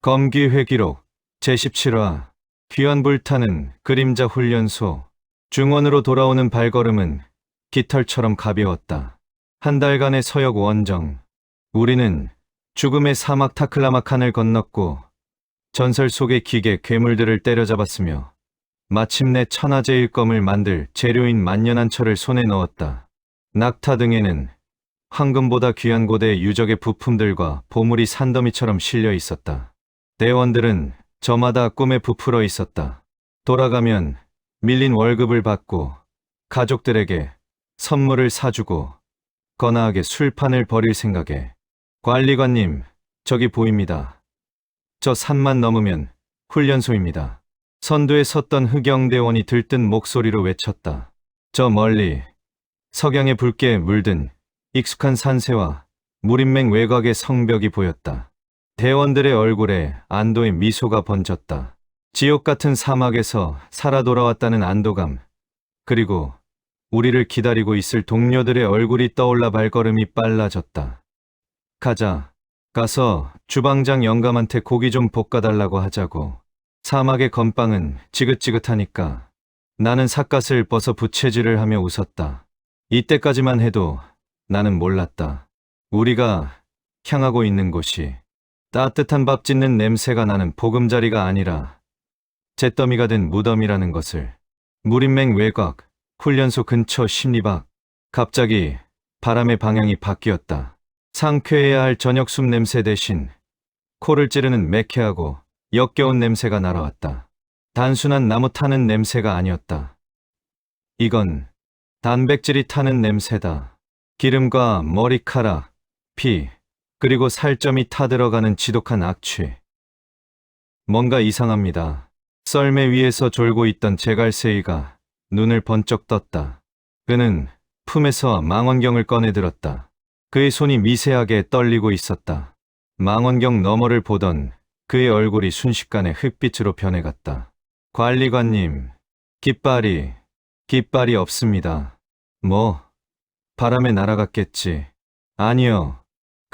검기회 기록 제17화 귀환 불타는 그림자 훈련소. 중원으로 돌아오는 발걸음은 깃털처럼 가벼웠다. 한 달간의 서역 원정. 우리는 죽음의 사막 타클라마칸을 건넜고 전설 속의 기계 괴물들을 때려잡았으며 마침내 천하제 일검을 만들 재료인 만년한철을 손에 넣었다. 낙타 등에는 황금보다 귀한 고대의 유적의 부품들과 보물이 산더미처럼 실려 있었다. 대원들은 저마다 꿈에 부풀어 있었다. 돌아가면 밀린 월급을 받고 가족들에게 선물을 사주고 거나하게 술판을 벌일 생각에. 관리관님, 저기 보입니다. 저 산만 넘으면 훈련소입니다. 선두에 섰던 흑영대원이 들뜬 목소리로 외쳤다. 저 멀리 석양의 붉게 물든 익숙한 산세와 무림맹 외곽의 성벽이 보였다. 대원들의 얼굴에 안도의 미소가 번졌다. 지옥 같은 사막에서 살아 돌아왔다는 안도감, 그리고 우리를 기다리고 있을 동료들의 얼굴이 떠올라 발걸음이 빨라졌다. 가서 주방장 영감한테 고기 좀 볶아달라고 하자고. 사막의 건빵은 지긋지긋하니까 나는 삿갓을 벗어 부채질을 하며 웃었다. 이때까지만 해도 나는 몰랐다. 우리가 향하고 있는 곳이 따뜻한 밥 짓는 냄새가 나는 보금자리가 아니라 잿더미가 된 무덤이라는 것을. 무림맹 외곽, 훈련소 근처 심리박. 갑자기 바람의 방향이 바뀌었다. 상쾌해야 할 저녁 숲 냄새 대신 코를 찌르는 매캐하고 역겨운 냄새가 날아왔다. 단순한 나무 타는 냄새가 아니었다. 이건 단백질이 타는 냄새다. 기름과 머리카락, 피, 그리고 살점이 타들어가는 지독한 악취. 뭔가 이상합니다. 썰매 위에서 졸고 있던 제갈새이가 눈을 번쩍 떴다. 그는 품에서 망원경을 꺼내들었다. 그의 손이 미세하게 떨리고 있었다. 망원경 너머를 보던 그의 얼굴이 순식간에 흑빛으로 변해갔다. 관리관님, 깃발이 없습니다. 뭐, 바람에 날아갔겠지. 아니요.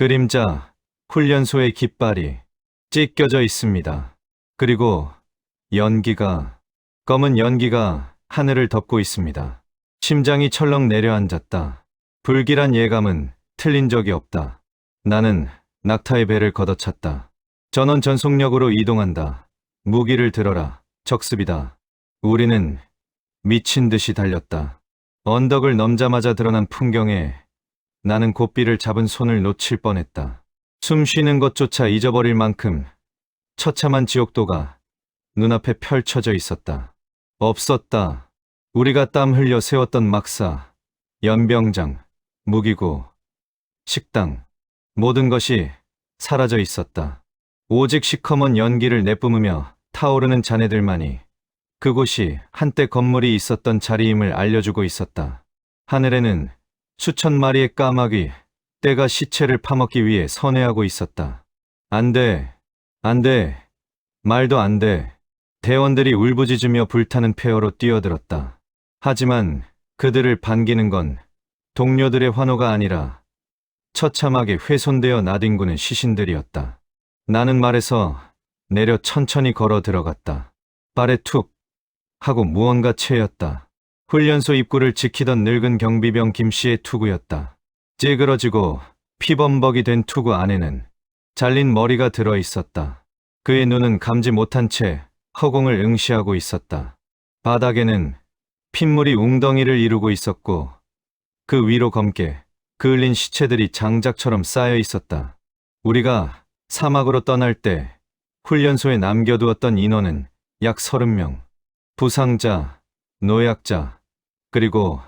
그림자 훈련소의 깃발이 찢겨져 있습니다. 그리고 검은 연기가 하늘을 덮고 있습니다. 심장이 철렁 내려앉았다. 불길한 예감은 틀린 적이 없다. 나는 낙타의 배를 걷어찼다. 전원 전속력으로 이동한다. 무기를 들어라. 적습이다. 우리는 미친 듯이 달렸다. 언덕을 넘자마자 드러난 풍경에 나는 고삐를 잡은 손을 놓칠 뻔했다. 숨 쉬는 것조차 잊어버릴 만큼 처참한 지옥도가 눈앞에 펼쳐져 있었다. 없었다. 우리가 땀 흘려 세웠던 막사, 연병장, 무기고, 식당, 모든 것이 사라져 있었다. 오직 시커먼 연기를 내뿜으며 타오르는 잔해들만이 그곳이 한때 건물이 있었던 자리임을 알려주고 있었다. 하늘에는 수천 마리의 까마귀, 떼가 시체를 파먹기 위해 선회하고 있었다. 안 돼, 말도 안 돼. 대원들이 울부짖으며 불타는 폐허로 뛰어들었다. 하지만 그들을 반기는 건 동료들의 환호가 아니라 처참하게 훼손되어 나뒹구는 시신들이었다. 나는 말에서 내려 천천히 걸어 들어갔다. 발에 툭 하고 무언가 채였다. 훈련소 입구를 지키던 늙은 경비병 김씨의 투구였다. 찌그러지고 피범벅이 된 투구 안에는 잘린 머리가 들어 있었다. 그의 눈은 감지 못한 채 허공을 응시하고 있었다. 바닥에는 핏물이 웅덩이를 이루고 있었고 그 위로 검게 그을린 시체들이 장작처럼 쌓여 있었다. 우리가 사막으로 떠날 때 훈련소에 남겨두었던 인원은 약 30명. 부상자, 노약자, 그리고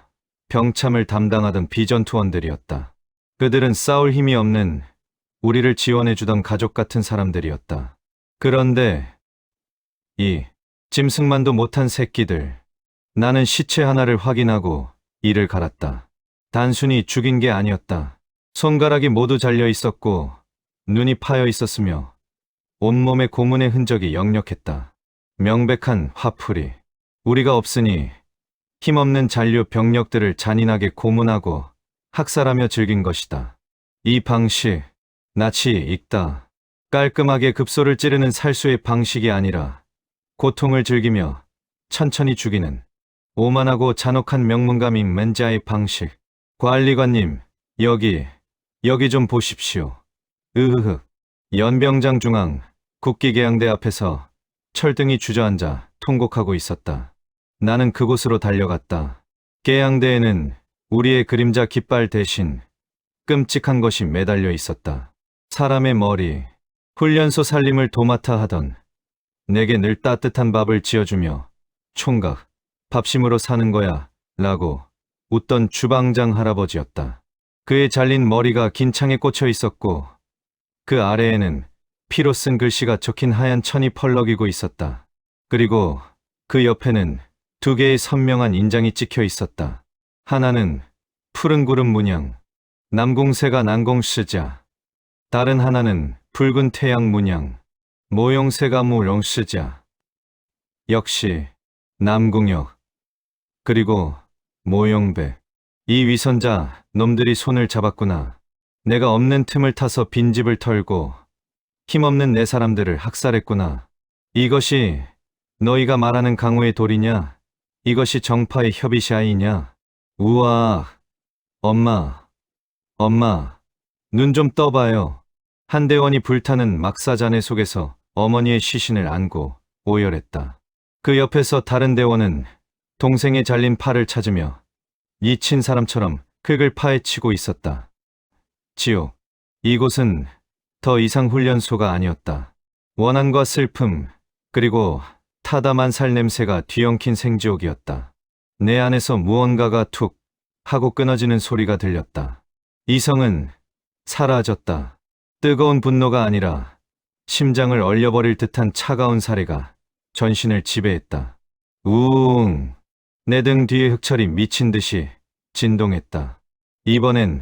병참을 담당하던 비전투원들이었다. 그들은 싸울 힘이 없는 우리를 지원해주던 가족 같은 사람들이었다. 그런데 이 짐승만도 못한 새끼들. 나는 시체 하나를 확인하고 이를 갈았다. 단순히 죽인 게 아니었다. 손가락이 모두 잘려 있었고 눈이 파여 있었으며 온몸에 고문의 흔적이 역력했다. 명백한 화풀이. 우리가 없으니 힘없는 잔류 병력들을 잔인하게 고문하고 학살하며 즐긴 것이다. 이 방식, 낯이 익다. 깔끔하게 급소를 찌르는 살수의 방식이 아니라 고통을 즐기며 천천히 죽이는 오만하고 잔혹한 명문가민 맨자의 방식. 관리관님, 여기 좀 보십시오. 으흐흐. 연병장 중앙 국기계양대 앞에서 철등이 주저앉아 통곡하고 있었다. 나는 그곳으로 달려갔다. 계양대에는 우리의 그림자 깃발 대신 끔찍한 것이 매달려 있었다. 사람의 머리. 훈련소 살림을 도맡아 하던, 내게 늘 따뜻한 밥을 지어주며 총각, 밥심으로 사는 거야 라고 웃던 주방장 할아버지였다. 그의 잘린 머리가 긴 창에 꽂혀 있었고 그 아래에는 피로 쓴 글씨가 적힌 하얀 천이 펄럭이고 있었다. 그리고 그 옆에는 두 개의 선명한 인장이 찍혀 있었다. 하나는 푸른 구름 문양, 남궁새가 난공시자. 다른 하나는 붉은 태양 문양, 모용새가 무렁시자. 역시 남궁역. 그리고 모용배. 이 위선자 놈들이 손을 잡았구나. 내가 없는 틈을 타서 빈집을 털고 힘없는 내 사람들을 학살했구나. 이것이 너희가 말하는 강호의 도리냐? 이것이 정파의 협의샤이냐? 우와, 엄마, 눈 좀 떠봐요. 한대원이 불타는 막사자네 속에서 어머니의 시신을 안고 오열했다. 그 옆에서 다른 대원은 동생의 잘린 팔을 찾으며 미친 사람처럼 흙을 파헤치고 있었다. 지옥. 이곳은 더 이상 훈련소가 아니었다. 원한과 슬픔, 그리고 타담한 살 냄새가 뒤엉킨 생지옥이었다. 내 안에서 무언가가 툭 하고 끊어지는 소리가 들렸다. 이성은 사라졌다. 뜨거운 분노가 아니라 심장을 얼려버릴 듯한 차가운 사례가 전신을 지배했다. 우웅. 내 등 뒤의 흑철이 미친 듯이 진동했다. 이번엔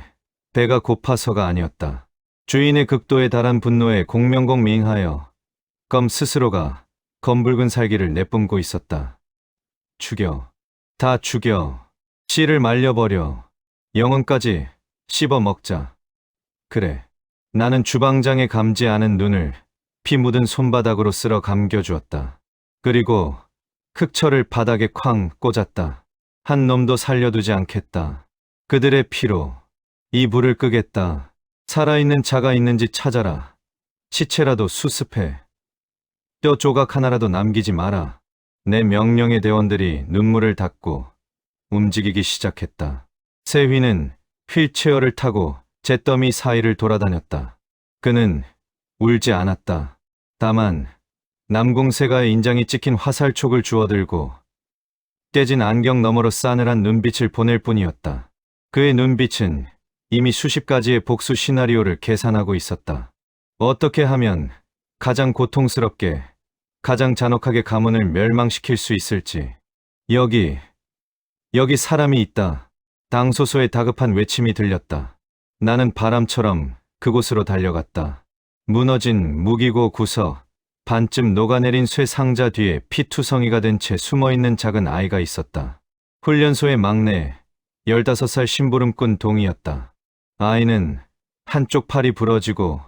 배가 고파서가 아니었다. 주인의 극도에 달한 분노에 공명공맹하여 검 스스로가 검붉은 살기를 내뿜고 있었다. 죽여. 다 죽여. 씨를 말려버려. 영혼까지 씹어 먹자. 그래. 나는 주방장의 감지 않은 눈을 피 묻은 손바닥으로 쓸어 감겨주었다. 그리고 흑철을 바닥에 쾅 꽂았다. 한 놈도 살려두지 않겠다. 그들의 피로 이 불을 끄겠다. 살아있는 자가 있는지 찾아라. 시체라도 수습해. 뼈 조각 하나라도 남기지 마라. 내 명령의 대원들이 눈물을 닦고 움직이기 시작했다. 세휘는 휠체어를 타고 잿더미 사이를 돌아다녔다. 그는 울지 않았다. 다만 남궁새가의 인장이 찍힌 화살촉을 주워들고 깨진 안경 너머로 싸늘한 눈빛을 보낼 뿐이었다. 그의 눈빛은 이미 수십 가지의 복수 시나리오를 계산하고 있었다. 어떻게 하면 가장 고통스럽게, 가장 잔혹하게 가문을 멸망시킬 수 있을지. 여기 사람이 있다. 당소소의 다급한 외침이 들렸다. 나는 바람처럼 그곳으로 달려갔다. 무너진 무기고 구석, 반쯤 녹아내린 쇠 상자 뒤에 피투성이가 된 채 숨어있는 작은 아이가 있었다. 훈련소의 막내, 15살 심부름꾼 동이었다. 아이는 한쪽 팔이 부러지고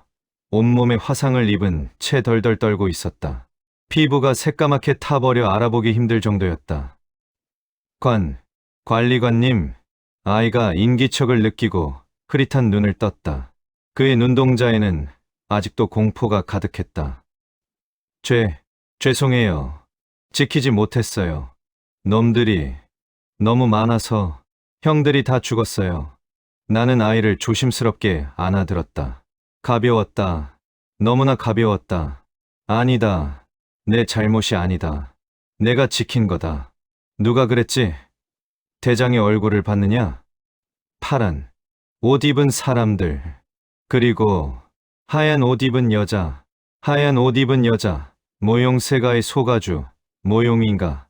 온몸에 화상을 입은 채 덜덜 떨고 있었다. 피부가 새까맣게 타버려 알아보기 힘들 정도였다. 관리관님. 아이가 인기척을 느끼고 흐릿한 눈을 떴다. 그의 눈동자에는 아직도 공포가 가득했다. 죄송해요. 지키지 못했어요. 놈들이 너무 많아서 형들이 다 죽었어요. 나는 아이를 조심스럽게 안아들었다. 가벼웠다. 너무나 가벼웠다. 아니다. 내 잘못이 아니다. 내가 지킨 거다. 누가 그랬지? 대장의 얼굴을 봤느냐? 파란 옷 입은 사람들, 그리고 하얀 옷 입은 여자, 모용새가의 소가주, 모용인가.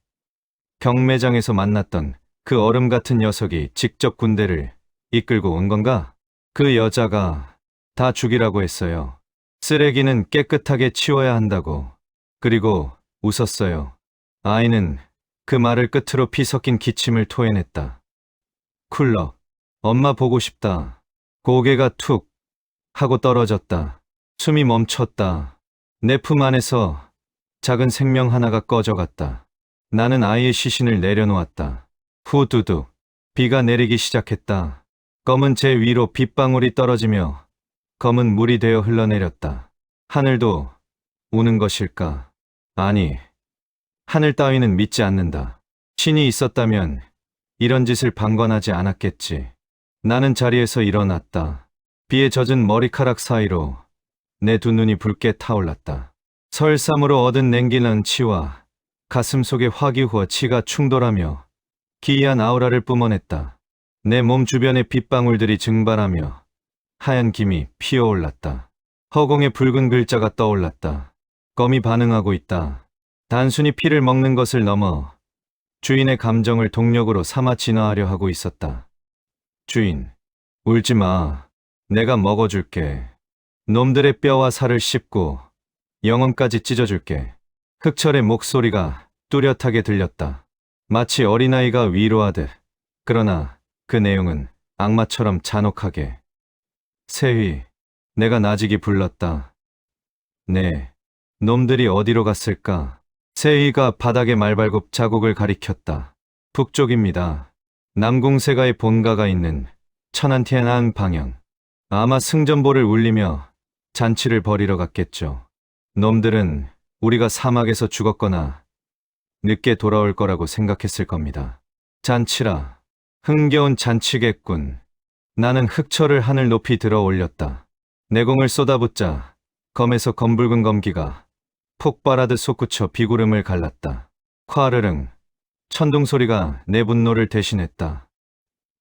경매장에서 만났던 그 얼음 같은 녀석이 직접 군대를 이끌고 온 건가? 그 여자가 다 죽이라고 했어요. 쓰레기는 깨끗하게 치워야 한다고. 그리고 웃었어요. 아이는 그 말을 끝으로 피 섞인 기침을 토해냈다. 쿨럭. 엄마 보고 싶다. 고개가 툭 하고 떨어졌다. 숨이 멈췄다. 내 품 안에서 작은 생명 하나가 꺼져갔다. 나는 아이의 시신을 내려놓았다. 후두둑. 비가 내리기 시작했다. 검은 재 위로 빗방울이 떨어지며 검은 물이 되어 흘러내렸다. 하늘도 우는 것일까? 아니, 하늘 따위는 믿지 않는다. 신이 있었다면 이런 짓을 방관하지 않았겠지. 나는 자리에서 일어났다. 비에 젖은 머리카락 사이로 내 두 눈이 붉게 타올랐다. 설삼으로 얻은 냉기는 치와 가슴 속의 화기후와 치가 충돌하며 기이한 아우라를 뿜어냈다. 내 몸 주변의 빗방울들이 증발하며 하얀 김이 피어올랐다. 허공에 붉은 글자가 떠올랐다. 검이 반응하고 있다. 단순히 피를 먹는 것을 넘어 주인의 감정을 동력으로 삼아 진화하려 하고 있었다. 주인, 울지 마. 내가 먹어줄게. 놈들의 뼈와 살을 씹고 영혼까지 찢어줄게. 흑철의 목소리가 뚜렷하게 들렸다. 마치 어린아이가 위로하듯. 그러나 그 내용은 악마처럼 잔혹하게. 세휘, 내가 나직이 불렀다. 네, 놈들이 어디로 갔을까? 세휘가 바닥에 말발굽 자국을 가리켰다. 북쪽입니다. 남궁세가의 본가가 있는 천안티안안 방향. 아마 승전보를 울리며 잔치를 벌이러 갔겠죠. 놈들은 우리가 사막에서 죽었거나 늦게 돌아올 거라고 생각했을 겁니다. 잔치라. 흥겨운 잔치겠군. 나는 흑철을 하늘 높이 들어 올렸다. 내공을 쏟아붓자 검에서 검붉은 검기가 폭발하듯 솟구쳐 비구름을 갈랐다. 콰르릉. 천둥 소리가 내 분노를 대신했다.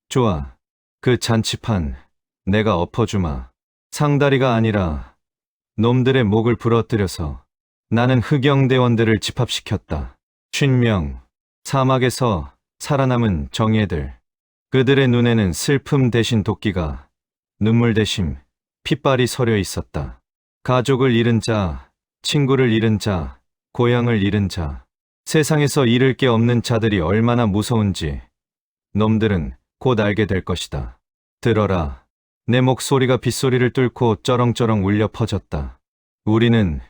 좋아. 그 잔치판 내가 엎어주마. 상다리가 아니라 놈들의 목을 부러뜨려서 나는 흑영대원들을 집합시켰다. 50명. 사막에서 살아남은 정예들. 그들의 눈에는 슬픔 대신 도끼가, 눈물 대신 핏발이 서려 있었다. 가족을 잃은 자, 친구를 잃은 자, 고향을 잃은 자. 세상에서 잃을 게 없는 자들이 얼마나 무서운지 놈들은 곧 알게 될 것이다. 들어라. 내 목소리가 빗소리를 뚫고 쩌렁쩌렁 울려 퍼졌다. 우리는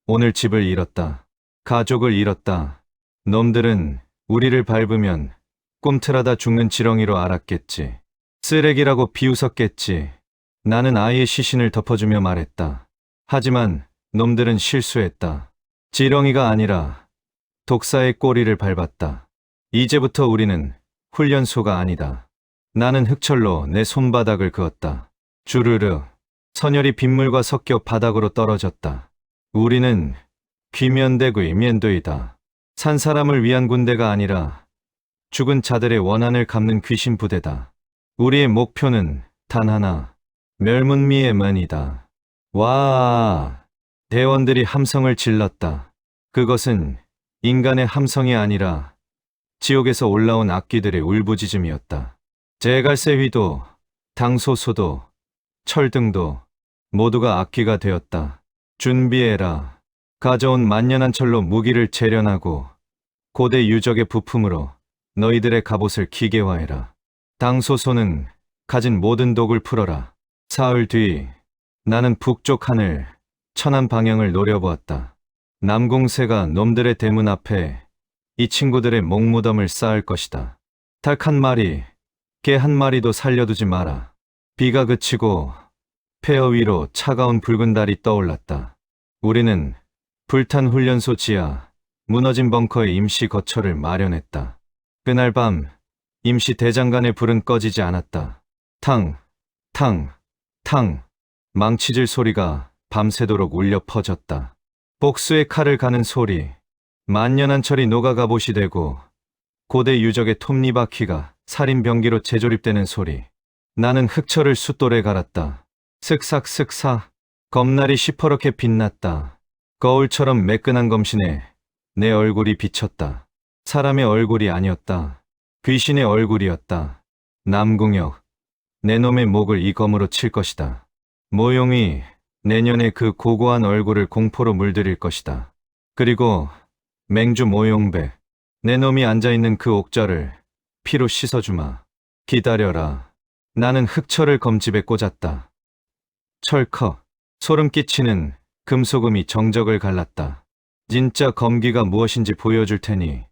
오늘 집을 잃었다. 가족을 잃었다. 놈들은 우리를 밟으면 꿈틀하다 죽는 지렁이로 알았겠지. 쓰레기라고 비웃었겠지. 나는 아이의 시신을 덮어주며 말했다. 하지만 놈들은 실수했다. 지렁이가 아니라 독사의 꼬리를 밟았다. 이제부터 우리는 훈련소가 아니다. 나는 흑철로 내 손바닥을 그었다. 주르르. 선열이 빗물과 섞여 바닥으로 떨어졌다. 우리는 귀면대구의 면도이다. 산 사람을 위한 군대가 아니라 죽은 자들의 원한을 갚는 귀신 부대다. 우리의 목표는 단 하나, 멸문미의 만이다. 와! 대원들이 함성을 질렀다. 그것은 인간의 함성이 아니라 지옥에서 올라온 악귀들의 울부짖음이었다. 제갈세휘도, 당소소도, 철등도 모두가 악귀가 되었다. 준비해라. 가져온 만년한 철로 무기를 재련하고 고대 유적의 부품으로 너희들의 갑옷을 기계화해라. 당소소는 가진 모든 독을 풀어라. 사흘 뒤 나는 북쪽 하늘 천안 방향을 노려보았다. 남궁세가 놈들의 대문 앞에 이 친구들의 목무덤을 쌓을 것이다. 닭 한 마리, 개 한 마리도 살려두지 마라. 비가 그치고 폐허 위로 차가운 붉은 달이 떠올랐다. 우리는 불탄 훈련소 지하, 무너진 벙커에 임시 거처를 마련했다. 그날 밤 임시 대장간의 불은 꺼지지 않았다. 탕, 탕, 탕. 망치질 소리가 밤새도록 울려 퍼졌다. 복수의 칼을 가는 소리, 만년한 철이 녹아 갑옷이 되고 고대 유적의 톱니바퀴가 살인병기로 재조립되는 소리. 나는 흑철을 숫돌에 갈았다. 슥삭 슥삭. 검날이 시퍼렇게 빛났다. 거울처럼 매끈한 검신에 내 얼굴이 비쳤다. 사람의 얼굴이 아니었다. 귀신의 얼굴이었다. 남궁혁, 내 놈의 목을 이 검으로 칠 것이다. 모용이 내년에 그 고고한 얼굴을 공포로 물들일 것이다. 그리고 맹주 모용백, 내 놈이 앉아있는 그 옥좌를 피로 씻어주마. 기다려라. 나는 흑철을 검집에 꽂았다. 철컥. 소름 끼치는 금소금이 정적을 갈랐다. 진짜 검기가 무엇인지 보여줄 테니